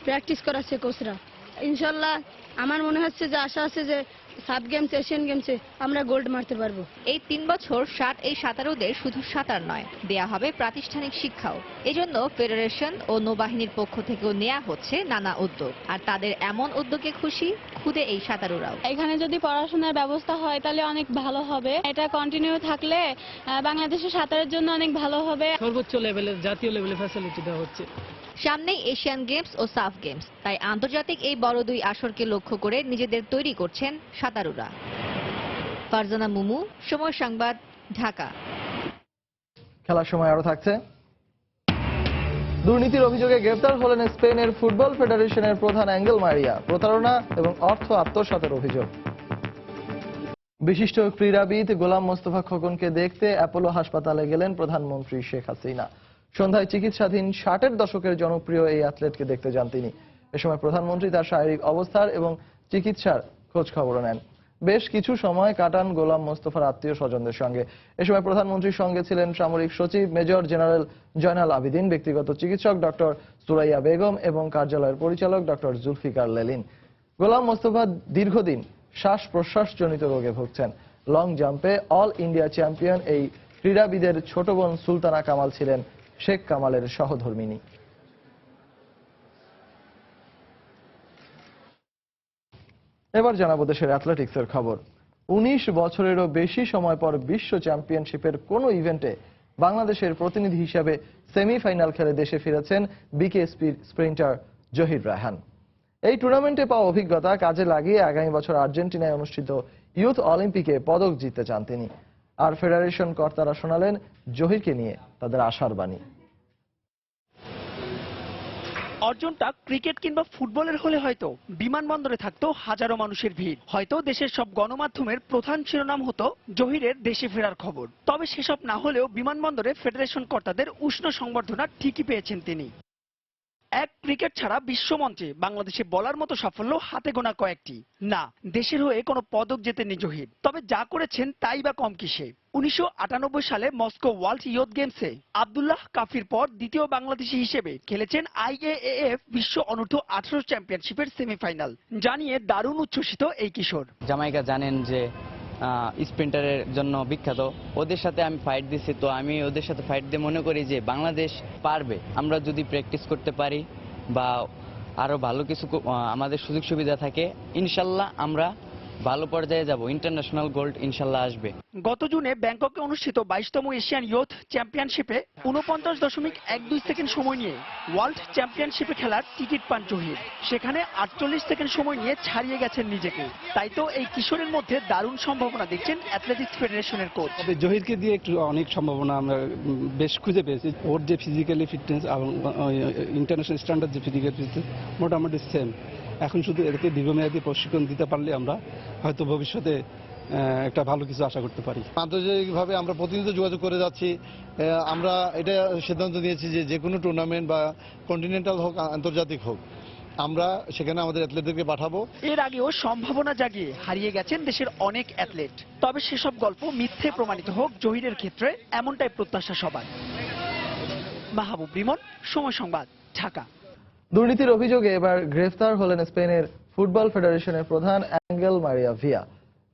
প্র্যাকটিস করাচ্ছে কোচরা। ইনশাল্লাহ আমার মনে হচ্ছে যে আশা আছে যে সাব গেমস, এশিয়ান গেমসে আমরা গোল্ড মারতে পারবো। এই 3 বছর 60 এই সাঁতারুদের শুধু সাঁতার নয়, দেয়া হবে প্রাতিষ্ঠানিক শিক্ষাও। এজন্য ফেডারেশন ও নৌবাহিনীর পক্ষ থেকেও নেওয়া হচ্ছে নানা উদ্যোগ। আর তাদের এমন উদ্যোগে খুশি খুদে এই সাঁতারুরাও। এখানে যদি পড়াশোনার ব্যবস্থা হয় তাহলে অনেক ভালো হবে। এটা কন্টিনিউ থাকলে বাংলাদেশের সাঁতারের জন্য অনেক ভালো হবে। সর্বোচ্চ লেভেলের জাতীয় লেভেলে ফ্যাসিলিটি দেওয়া হচ্ছে। সামনেই এশিয়ান গেমস ও সাফ গেমস, তাই আন্তর্জাতিক এই বড় 2 আসরকে লক্ষ্য করে নিজেদের তৈরি করছেন সাঁতারুরা। ফারজানা মুমু, সময় সংবাদ, ঢাকা। খেলার সময় আরো থাকছে। দুর্নীতির অভিযোগে গ্রেফতার হলেন স্পেনের ফুটবল ফেডারেশনের প্রধান অ্যাঙ্গেল মারিয়া। প্রতারণা এবং অর্থ আত্মসাতের অভিযোগ। বিশিষ্ট ক্রীড়াবিদ গোলাম মোস্তফা খোকনকে দেখতে অ্যাপোলো হাসপাতালে গেলেন প্রধানমন্ত্রী শেখ হাসিনা। সন্ধ্যায় চিকিৎসাধীন 60-এর দশকের জনপ্রিয় এই অ্যাথলেটকে দেখতে যান তিনি। এ সময় প্রধানমন্ত্রী তার শারীরিক অবস্থার এবং চিকিৎসার খোঁজ খবর নেন। বেশ কিছু সময় কাটান গোলাম মোস্তফার আত্মীয় স্বজনদের সঙ্গে। এ সময় প্রধানমন্ত্রীর সঙ্গে ছিলেন সামরিক সচিব মেজর জেনারেল জয়নাল আবিদিন, ব্যক্তিগত চিকিৎসক ডক্টর সুরাইয়া বেগম এবং কার্যালয়ের পরিচালক ডক্টর জুলফিকার লেলিন। গোলাম মোস্তফা দীর্ঘদিন শ্বাস প্রশ্বাসজনিত রোগে ভুগছেন। লং জাম্পে অল ইন্ডিয়া চ্যাম্পিয়ন এই ক্রীড়াবিদের ছোট বোন সুলতানা কামাল ছিলেন শেখ কামালের সহধর্মিনী। এবার জানাবো দেশের অ্যাথলেটিক্সের খবর। 19 বছরেরও বেশি সময় পর বিশ্ব চ্যাম্পিয়নশিপের কোনো ইভেন্টে বাংলাদেশের প্রতিনিধি হিসেবে সেমিফাইনাল খেলে দেশে ফিরেছেন বিকেএসপি স্প্রিন্টার জহির রায়হান। এই টুর্নামেন্টে পাওয়া অভিজ্ঞতা কাজে লাগিয়ে আগামী বছর আর্জেন্টিনায় অনুষ্ঠিত ইউথ অলিম্পিকে পদক জিততে চান তিনি। আর ফেডারেশন কর্তারা শোনালেন জহিরকে নিয়ে তাদের আশার বাণী। অর্জনটা ক্রিকেট কিংবা ফুটবলের হলে হয়তো বিমানবন্দরে থাকতো হাজারো মানুষের ভিড়, হয়তো দেশের সব গণমাধ্যমের প্রধান শিরোনাম হতো জহিরের দেশে ফেরার খবর। তবে সেসব না হলেও বিমানবন্দরে ফেডারেশন কর্তাদের উষ্ণ সংবর্ধনা ঠিকই পেয়েছেন তিনি। এক ক্রিকেট ছাড়া বিশ্বমঞ্চে বাংলাদেশে বলার মতো সাফল্য হাতে গোনা কয়েকটি। না, দেশের হয়ে কোনো পদক জেতেননি জহির, তবে যা করেছেন তাই বা কম কিসে। 1998 সালে মস্কো ওয়ার্ল্ড ইয়ুথ গেমসে আব্দুল্লাহ কাফির পর দ্বিতীয় বাংলাদেশি হিসেবে খেলেছেন IAAF বিশ্ব অনূর্ধ্ব 18 চ্যাম্পিয়নশিপের সেমিফাইনাল, জানিয়ে দারুণ উচ্ছ্বসিত এই কিশোর। জামাইকা জানেন যে স্প্রিন্টারের জন্য বিখ্যাত, ওদের সাথে আমি ফাইট দিছি, তো আমি ওদের সাথে ফাইট দিয়ে মনে করি যে বাংলাদেশ পারবে। আমরা যদি প্র্যাকটিস করতে পারি বা আরো ভালো কিছু আমাদের সুযোগ সুবিধা থাকে, ইনশাল্লাহ আমরা ভালো পর্যায়ে যাব, ইন্টারন্যাশনাল গোল্ড ইনশাল্লাহ আসবে। গত জুনে ব্যাংককে অনুষ্ঠিত 22তম এশিয়ান ইয়ুথ চ্যাম্পিয়নশিপে 49.12 সেকেন্ড সময় নিয়ে ওয়ার্ল্ড চ্যাম্পিয়নশিপে খেলার টিকিট পান জহির। সেখানে 48 সেকেন্ড সময় নিয়ে ছাড়িয়ে গেছেন নিজেকে। তাই তো এই কিশোরের মধ্যে দারুণ সম্ভাবনা দেখছেন অ্যাথলেটিক্স ফেডারেশনের কোচ। তবে জহিরকে দিয়ে একটু অনেক সম্ভাবনা আমরা বেশ খুঁজে পেয়েছি। ওর যে ফিজিক্যালি ফিটনেস এবং ইন্টারন্যাশনাল স্ট্যান্ডার্ড যে ফিজিক্যাল ফিটনেস মোটামুটি সেম। এখন শুধু এদেরকে দীর্ঘমেয়াদী প্রশিক্ষণ দিতে পারলে আমরা হয়তো ভবিষ্যতে একটা ভালো কিছু আশা করতে পারি। আন্তর্জাতিকভাবে আমরা প্রতিনিয়ত যোগাযোগ করে যাচ্ছি। আমরা এটা সিদ্ধান্ত নিয়েছি যে যে কোনো টুর্নামেন্ট বা কন্টিনেন্টাল হোক আন্তর্জাতিক হোক, আমরা সেখানে আমাদের অ্যাথলেটদেরকে পাঠাবো। এর আগেও সম্ভাবনা জাগিয়ে হারিয়ে গেছেন দেশের অনেক অ্যাথলেট। তবে সেসব গল্প মিথ্যে প্রমাণিত হোক জহিরের ক্ষেত্রে, এমনটাই প্রত্যাশা সবার। মাহবুব রিমন, সময় সংবাদ, ঢাকা। দুর্নীতির অভিযোগে এবার গ্রেফতার হলেন স্পেনের ফুটবল ফেডারেশনের প্রধান অ্যাঙ্গেল মারিয়া ভিয়া,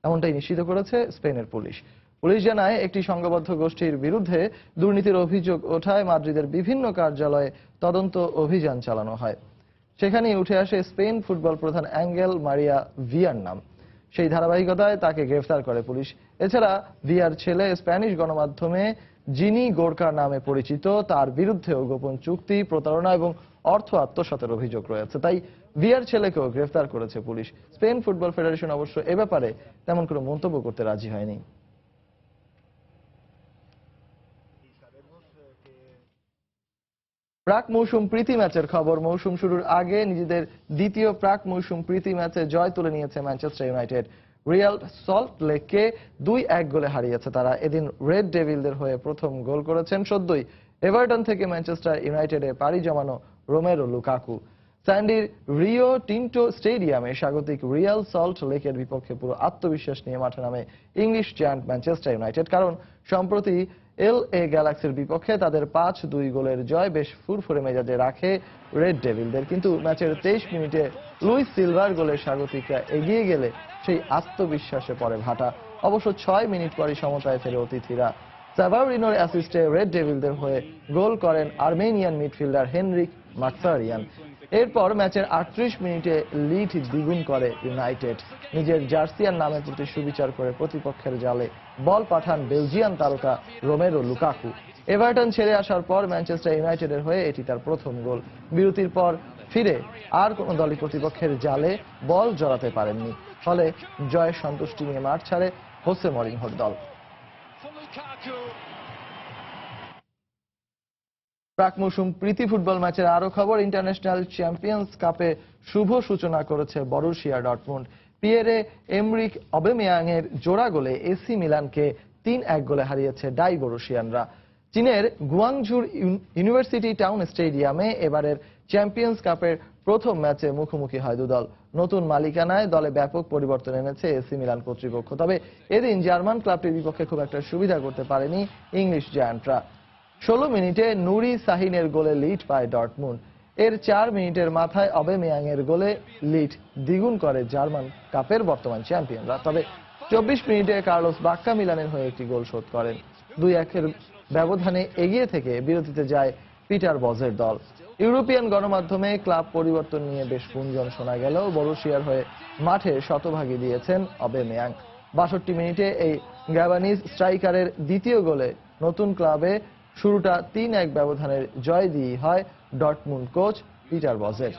এমনটাই নিশ্চিত করেছে স্পেনের পুলিশ। পুলিশ জানায় একটি সংঘবদ্ধ গোষ্ঠীর বিরুদ্ধে দুর্নীতির অভিযোগ ওঠায় মাদ্রিদের বিভিন্ন কার্যালয়ে তদন্ত অভিযান চালানো হয়। সেখানেই উঠে আসে স্পেন ফুটবল প্রধান অ্যাঙ্গেল মারিয়া ভিয়ার নাম। সেই ধারাবাহিকতায় তাকে গ্রেফতার করে পুলিশ। এছাড়া ভিয়ার ছেলে স্প্যানিশ গণমাধ্যমে যিনি গোর্কা নামে পরিচিত, তার বিরুদ্ধেও গোপন চুক্তি, প্রতারণা এবং অর্থ আত্মসাতের অভিযোগ রয়েছে। তাই ভিয়ার ছেলেকেও গ্রেফতার করেছে পুলিশ। স্পেন ফুটবল ফেডারেশন অবশ্য এ ব্যাপারে তেমন কোনো মন্তব্য করতে রাজি হয়নি। প্রাক মৌসুম প্রীতি ম্যাচের খবর। মৌসুম শুরুর আগে নিজেদের দ্বিতীয় প্রাক মৌসুম প্রীতি ম্যাচে জয় তুলে নিয়েছে ম্যানচেস্টার ইউনাইটেড। রিয়াল সল্ট লেককে 2-1 গোলে হারিয়েছে তারা। এদিন রেড ডেভিলদের হয়ে প্রথম গোল করেছেন সদ্যই এভারটন থেকে ম্যানচেস্টার ইউনাইটেডে পাড়ি জমানো রোমেরো লুকাকু। স্যান্ডির রিও টিন্টো স্টেডিয়ামে স্বাগতিক রিয়াল সল্ট লেকের বিপক্ষে পুরো আত্মবিশ্বাস নিয়ে মাঠে নামে ইংলিশ জায়ান্ট ম্যানচেস্টার ইউনাইটেড, কারণ সম্প্রতি LA গ্যালাক্সির বিপক্ষে তাদের 5-2 গোলের জয় বেশ ফুরফুরে মেজাজে রাখে রেড ডেভিলদের। কিন্তু ম্যাচের 23 মিনিটে লুইস সিলভার গোলে স্বাগতিকরা এগিয়ে গেলে সেই আত্মবিশ্বাসে পড়ে ভাটা। অবশ্য 6 মিনিট পরই সমতায় ফেরে অতিথিরা। সাভারিনোর অ্যাসিস্টে রেড ডেভিলদের হয়ে গোল করেন আর্মেনিয়ান মিডফিল্ডার হেনরিক মাকসারিয়ান। এরপর ম্যাচের 38 মিনিটে লিড দ্বিগুণ করে ইউনাইটেড। নিজের জার্সিয়ান নামের প্রতি সুবিচার করে প্রতিপক্ষের জালে বল পাঠান বেলজিয়ান তারকা রোমেরো লুকাকু। এভারটন ছেড়ে আসার পর ম্যানচেস্টার ইউনাইটেডের হয়ে এটি তার প্রথম গোল। বিরতির পর ফিরে আর কোনো দলই প্রতিপক্ষের জালে বল জড়াতে পারেননি। ফলে জয়ের সন্তুষ্টি নিয়ে মাঠ ছাড়ে হোসে মরিনহোর দল। প্রাক মৌসুম প্রীতি ফুটবল ম্যাচের আরো খবর। ইন্টারন্যাশনাল চ্যাম্পিয়ন্স কাপে শুভ সূচনা করেছে বরুশিয়া ডর্টমুন্ড। পিয়েরে এমরিক অবেমেয়াং এর জোড়া গোলে এসি মিলানকে 3-1 গোলে হারিয়েছে ডাই বরুশিয়ানরা। চীনের গুয়াংঝুর ইউনিভার্সিটি টাউন স্টেডিয়ামে এবারের চ্যাম্পিয়ন্স কাপের প্রথম ম্যাচে মুখোমুখি হয় দুদল। নতুন মালিকানায় দলে ব্যাপক পরিবর্তন এনেছে এসি মিলান কর্তৃপক্ষ। তবে এদিন জার্মান ক্লাবটির বিপক্ষে খুব একটা সুবিধা করতে পারেনি ইংলিশ জায়ান্টরা। 16 মিনিটে নুরি সাহিনের গোলে লিড পায় ডর্টমুন্ড। এর 4 মিনিটের মাথায় অবেমেয়াং এর গোলে লিড দ্বিগুণ করে জার্মান কাপের বর্তমান চ্যাম্পিয়নরা। তবে 24 মিনিটে কার্লোস বাক্কা মিলানের হয়ে একটি গোল শোধ করেন। 2-1 ব্যবধানে এগিয়ে থেকে বিরতিতে যায় পিটার বজের দল। ইউরোপিয়ান গণমাধ্যমে ক্লাব পরিবর্তন নিয়ে বেশ গুঞ্জন শোনা গেলেও বরুশিয়ার হয়ে মাঠে শতভাগী দিয়েছেন অবেমেয়াং। ৬২ মিনিটে এই গ্যাবানিজ স্ট্রাইকারের দ্বিতীয় গোলে নতুন ক্লাবে শুরুটা ৩-১ ব্যবধানের জয় দিয়ে হয় ডর্টমুন্ড কোচ পিটার বজের।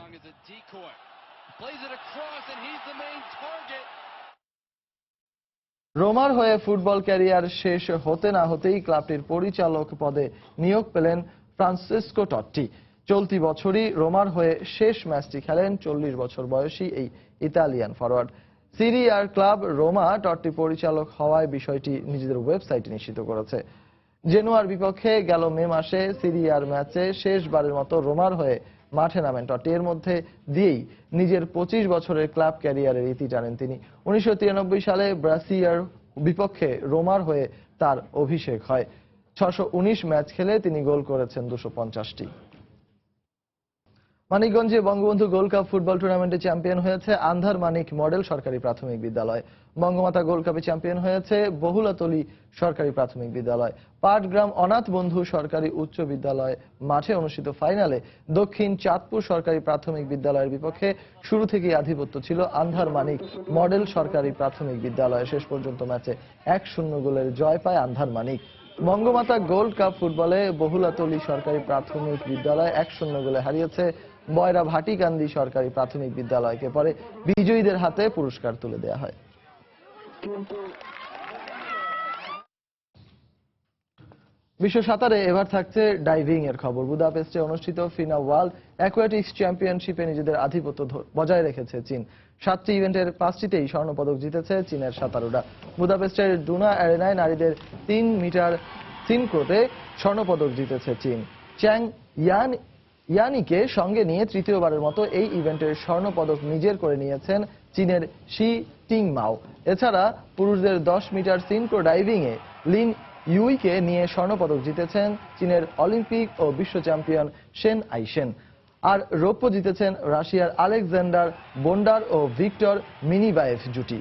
রোমার হয়ে ফুটবল ক্যারিয়ার শেষ হতে না হতেই ক্লাবটির পরিচালক পদে নিয়োগ পেলেন ফ্রান্সিসকো টট্টি। চলতি বছরই রোমার হয়ে শেষ ম্যাচটি খেলেন 40 বছর বয়সী এই ইতালিয়ান ফরওয়ার্ড। সিরিয়ার ক্লাব রোমা টট্টি পরিচালক হওয়ায় বিষয়টি নিজেদের ওয়েবসাইটে নিশ্চিত করেছে। জেনুয়ার বিপক্ষে গেল মে মাসে সিরিয়ার ম্যাচে শেষবারের মতো রোমার হয়ে মাঠে নামেন টট্টি। এর মধ্যে দিয়েই নিজের 25 বছরের ক্লাব ক্যারিয়ারের ইতি টানেন তিনি। 1993 সালে ব্রাসিয়ার বিপক্ষে রোমার হয়ে তার অভিষেক হয়। 619 ম্যাচ খেলে তিনি গোল করেছেন 250টি। মানিকগঞ্জে বঙ্গবন্ধু গোল্ড কাপ ফুটবল টুর্নামেন্টে চ্যাম্পিয়ন হয়েছে আন্ধার মানিক মডেল সরকারি প্রাথমিক বিদ্যালয়। বঙ্গমাতা গোল্ড কাপে চ্যাম্পিয়ন হয়েছে বহুলাতলী সরকারি প্রাথমিক বিদ্যালয়। পাটগ্রাম অনাথ বন্ধু সরকারি উচ্চ বিদ্যালয় মাঠে অনুষ্ঠিত ফাইনালে দক্ষিণ চাঁদপুর সরকারি প্রাথমিক বিদ্যালয়ের বিপক্ষে শুরু থেকেই আধিপত্য ছিল আন্ধার মানিক মডেল সরকারি প্রাথমিক বিদ্যালয়। শেষ পর্যন্ত ম্যাচে 1-0 গোলের জয় পায় আন্ধার মানিক। বঙ্গমাতা গোল্ড কাপ ফুটবলে বহুলাতলী সরকারি প্রাথমিক বিদ্যালয় 1-0 গোলে হারিয়েছে বয়রা ভাটিকান্দি সরকারি প্রাথমিক বিদ্যালয়কে। পরে বিজয়ীদের হাতে পুরস্কার তুলে দেওয়া হয়। বিশ্ব সাঁতারে এবার থাকছে ডাইভিং এর খবর। বুদাপেস্টে অনুষ্ঠিত ফিনা ওয়ার্ল্ড অ্যাকোয়াটিক্স চ্যাম্পিয়নশিপে নিজেদের আধিপত্য বজায় রেখেছে চীন। 7টি ইভেন্টের 5টিতেই স্বর্ণপদক জিতেছে চীনের সাঁতারুরা। বুদাপেস্টের ডুনা অ্যারেনায় নারীদের 3 মিটার সিনক্রোতে স্বর্ণপদক জিতেছে চীন। চ্যাং ইয়ানিকে সঙ্গে নিয়ে তৃতীয়বারের মতো এই ইভেন্টের স্বর্ণপদক নিজের করে নিয়েছেন চীনের শি টিংমাও। এছাড়া পুরুষদের 10 মিটার সিনক্রো ডাইভিং এ লিন ইউইকে নিয়ে স্বর্ণপদক জিতেছেন চীনের অলিম্পিক ও বিশ্ব চ্যাম্পিয়ন শেন আইশেন। আর রৌপ্য জিতেছেন রাশিয়ার আলেকজান্ডার বোন্ডার ও ভিক্টর মিনিবায়েভ জুটি।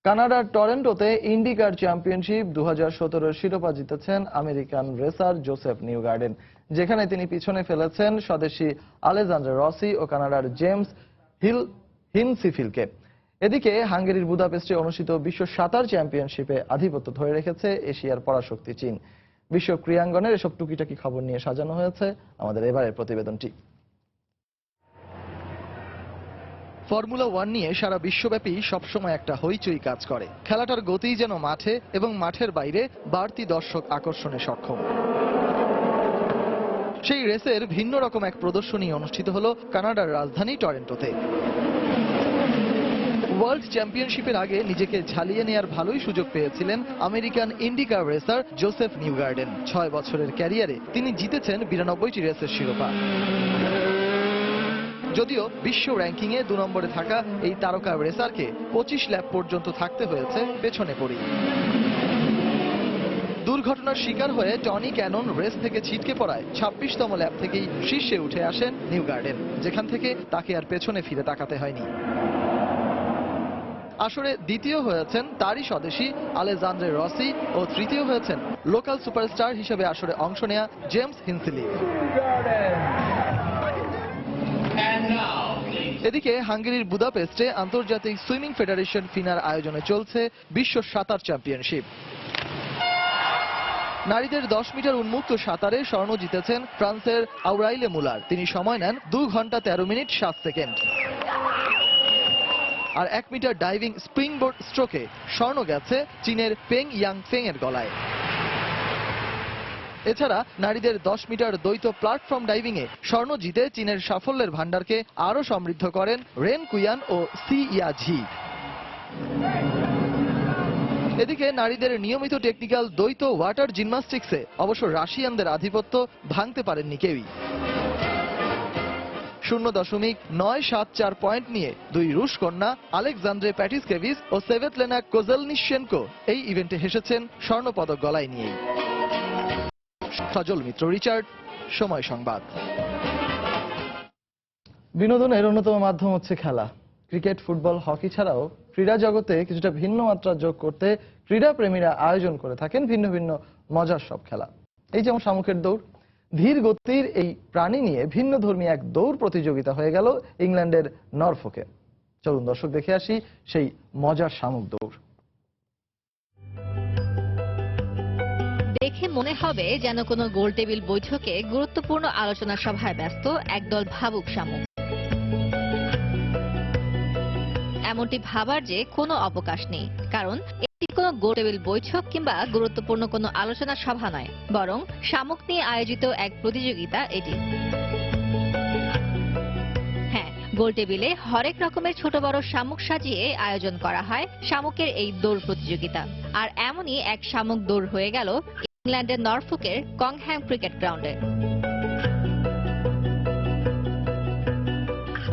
কানাডার টরেন্টোতে ইন্ডিকার চ্যাম্পিয়নশিপ 2017 শিরোপা জিতেছেন আমেরিকান রেসার জোসেফ নিউগার্ডেন, যেখানে তিনি পিছনে ফেলেছেন স্বদেশী আলেজান্ডার রসি ও কানাডার জেমস হিনসিফিলকে। এদিকে হাঙ্গেরির বুদাপেস্টে অনুষ্ঠিত বিশ্ব সাঁতার চ্যাম্পিয়নশিপে আধিপত্য ধরে রেখেছে এশিয়ার পরাশক্তি চীন। বিশ্ব ক্রীড়াঙ্গনের এসব টুকিটাকি খবর নিয়ে সাজানো হয়েছে আমাদের এবারের প্রতিবেদনটি। ফর্মুলা 1 নিয়ে সারা বিশ্বব্যাপী সবসময় একটা হইচই কাজ করে। খেলাটার গতি যেন মাঠে এবং মাঠের বাইরে বাড়তি দর্শক আকর্ষণে সক্ষম। সেই রেসের ভিন্ন রকম এক প্রদর্শনী অনুষ্ঠিত হলো কানাডার রাজধানী টরেন্টোতে। ওয়ার্ল্ড চ্যাম্পিয়নশিপের আগে নিজেকে ঝালিয়ে নেয়ার ভালোই সুযোগ পেয়েছিলেন আমেরিকান ইন্ডিকার রেসার জোসেফ নিউগার্ডেন। 6 বছরের ক্যারিয়ারে তিনি জিতেছেন 92টি রেসের শিরোপা। যদিও বিশ্ব র্যাঙ্কিংয়ে 2 নম্বরে থাকা এই তারকা রেসারকে 25 ল্যাপ পর্যন্ত থাকতে হয়েছে পেছনে পড়ে। দুর্ঘটনার শিকার হয়ে টনি ক্যানন রেস থেকে ছিটকে পড়ায় 26তম ল্যাপ থেকেই শীর্ষে উঠে আসেন নিউগার্ডেন, যেখান থেকে তাকে আর পেছনে ফিরে তাকাতে হয়নি। আসরে দ্বিতীয় হয়েছেন তারই স্বদেশী আলেজান্ড্রে রসি ও তৃতীয় হয়েছেন লোকাল সুপারস্টার হিসেবে আসরে অংশ নেয়া জেমস হিনসিলি। এদিকে হাঙ্গেরির বুদাপেস্টে আন্তর্জাতিক সুইমিং ফেডারেশন ফিনার আয়োজনে চলছে বিশ্ব সাঁতার চ্যাম্পিয়নশিপ। নারীদের 10 মিটার উন্মুক্ত সাঁতারে স্বর্ণ জিতেছেন ফ্রান্সের আউরাইলে মুলার। তিনি সময় নেন 2 ঘন্টা 13 মিনিট 7 সেকেন্ড। আর 1 মিটার ডাইভিং স্প্রিংবোর্ড স্ট্রোকে স্বর্ণ গেছে চীনের পেং ইয়াংফেং এর গলায়। এছাড়া নারীদের 10 মিটার দ্বৈত প্ল্যাটফর্ম ডাইভিং এ স্বর্ণ জিতে চীনের সাফল্যের ভান্ডারকে আরো সমৃদ্ধ করেন রেন কুয়ান ও সি ইয়াঝি। এদিকে নারীদের নিয়মিত টেকনিক্যাল দ্বৈত ওয়াটার জিমন্যাস্টিক্সে অবশ্য রাশিয়ানদের আধিপত্য ভাঙতে পারেননি কেউই। 0.974 পয়েন্ট নিয়ে 2 রুশ কন্যা আলেকজান্ড্রে প্যাটিসকেভিচ ও সেভেতলেনা কোজেলনিশ্চেনকো এই ইভেন্টে হেসেছেন স্বর্ণপদক গলায় নিয়েই। সজল মিত্র, রিচার্ড, সময় সংবাদ। বিনোদনের অন্যতম মাধ্যম হচ্ছে খেলা। ক্রিকেট, ফুটবল, হকি ছাড়াও ক্রীড়া জগতে কিছুটা ভিন্ন মাত্রা যোগ করতে ক্রীড়া প্রেমীরা আয়োজন করে থাকেন ভিন্ন ভিন্ন মজার সব খেলা। এই যেমন শামুকের দৌড়। ধীর গতির এই প্রাণী নিয়ে ভিন্ন ধর্মী এক দৌড় প্রতিযোগিতা হয়ে গেল ইংল্যান্ডের নরফোকে। চলুন দর্শক দেখে আসি সেই মজার শামুক দৌড়। দেখে মনে হবে যেন কোনো গোল টেবিল বৈঠকে গুরুত্বপূর্ণ আলোচনা সভায় ব্যস্ত একদল ভাবুক শামুক। এমনটি ভাবার যে কোনো অবকাশ নেই, কারণ এটি কোনো গোল টেবিল বৈঠক কিংবা গুরুত্বপূর্ণ কোনো আলোচনা সভা নয়, বরং শামুক নিয়ে আয়োজিত এক প্রতিযোগিতা এটি। হ্যাঁ, গোল টেবিলে হরেক রকমের ছোট বড় শামুক সাজিয়ে আয়োজন করা হয় শামুকের এই দৌড় প্রতিযোগিতা। আর এমনই এক শামুক দৌড় হয়ে গেল ইংল্যান্ডের নরফোকের কংহ্যাম ক্রিকেট গ্রাউন্ডে।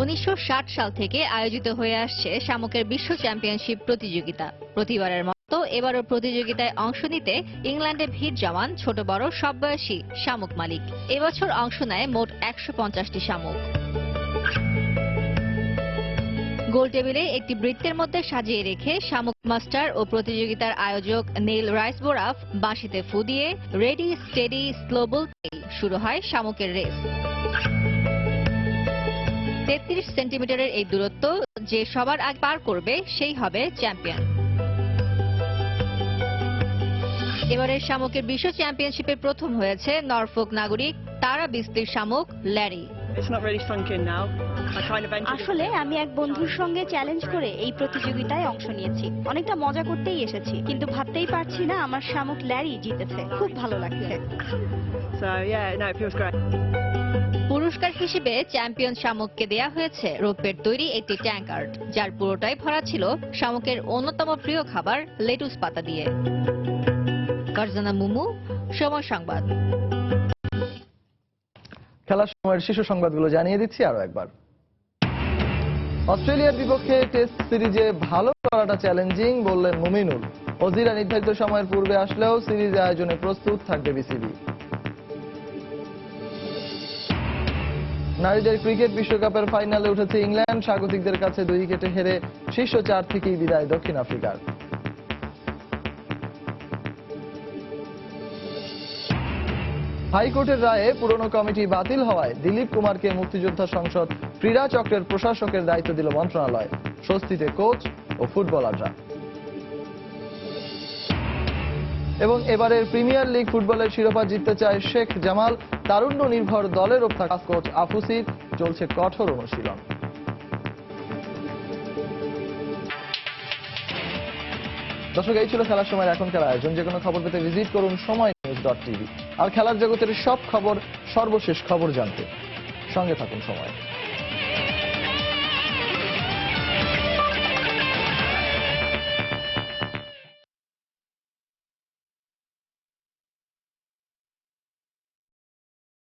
1960 সাল থেকে আয়োজিত হয়ে আসছে শামুকের বিশ্ব চ্যাম্পিয়নশিপ প্রতিযোগিতা। প্রতিবারের মতো এবারও প্রতিযোগিতায় অংশ নিতে ইংল্যান্ডে ভিড় জমান ছোট বড় সব বয়সী শামুক মালিক। এবছর অংশ নেয় মোট 150টি শামুক। গোল টেবিলে একটি বৃত্তের মধ্যে সাজিয়ে রেখে শামুক মাস্টার ও প্রতিযোগিতার আয়োজক নীল রাইসবোরাফ বাঁশিতে ফু দিয়ে রেডি স্টেডি স্লো বলতেই শুরু হয় শামুকের রেস। 33 সেন্টিমিটারের এই দূরত্ব যে সবার আগে পার করবে সেই হবে চ্যাম্পিয়ন। এবারের শামুকের বিশ্ব চ্যাম্পিয়নশিপে প্রথম হয়েছে নরফোক নাগরিক তারা বিস্তির শামুক ল্যারি। আসলে আমি এক বন্ধুর সঙ্গে চ্যালেঞ্জ করে এই প্রতিযোগিতায় অংশ নিয়েছি। অনেকটা মজা করতেই এসেছি, কিন্তু ভাবতেই পারছি না আমার শামুক ল্যারি জিতেছে। খুব ভালো লাগছে। পুরস্কার হিসেবে চ্যাম্পিয়ন শামুককে দেয়া হয়েছে রৌপ্যের তৈরি একটি ট্যাঙ্কার্ড, যার পুরোটাই ভরা ছিল শামুকের অন্যতম প্রিয় খাবার লেটুস পাতা দিয়ে। কারজানা মুমু, সময় সংবাদ। খেলার সময়ের শীর্ষ সংবাদগুলো জানিয়ে দিচ্ছি আরো একবার। অস্ট্রেলিয়ার বিপক্ষে টেস্ট সিরিজে ভালো করাটা চ্যালেঞ্জিং বললেন মুমিনুল। অজিরা নির্ধারিত সময়ের পূর্বে আসলেও সিরিজ আয়োজনে প্রস্তুত থাকবে বিসিবি। নারীদের ক্রিকেট বিশ্বকাপের ফাইনালে উঠেছে ইংল্যান্ড। স্বাগতিকদের কাছে 2 উইকেটে হেরে শীর্ষ 4 থেকেই বিদায় দক্ষিণ আফ্রিকার। হাইকোর্টের রায়ে পুরনো কমিটি বাতিল হওয়ায় দিলীপ কুমারকে মুক্তিযোদ্ধা সংসদ ক্রীড়া চক্রের প্রশাসকের দায়িত্ব দিল মন্ত্রণালয়। স্বস্তিতে কোচ ও ফুটবলাররা। এবং এবারের প্রিমিয়ার লিগ ফুটবলের শিরোপা জিততে চায় শেখ জামাল। তারুণ্য নির্ভর দলের অভ্যাস কোচ আফুসির চলছে কঠোর অনুশীলন। দর্শক, এই ছিল খেলার সময় এখনকার আয়োজন। যে কোনো খবর পেতে ভিজিট করুন সময়নিউজ.tv। আর খেলার জগতের সব খবর, সর্বশেষ খবর জানতে সঙ্গে থাকুন সময়।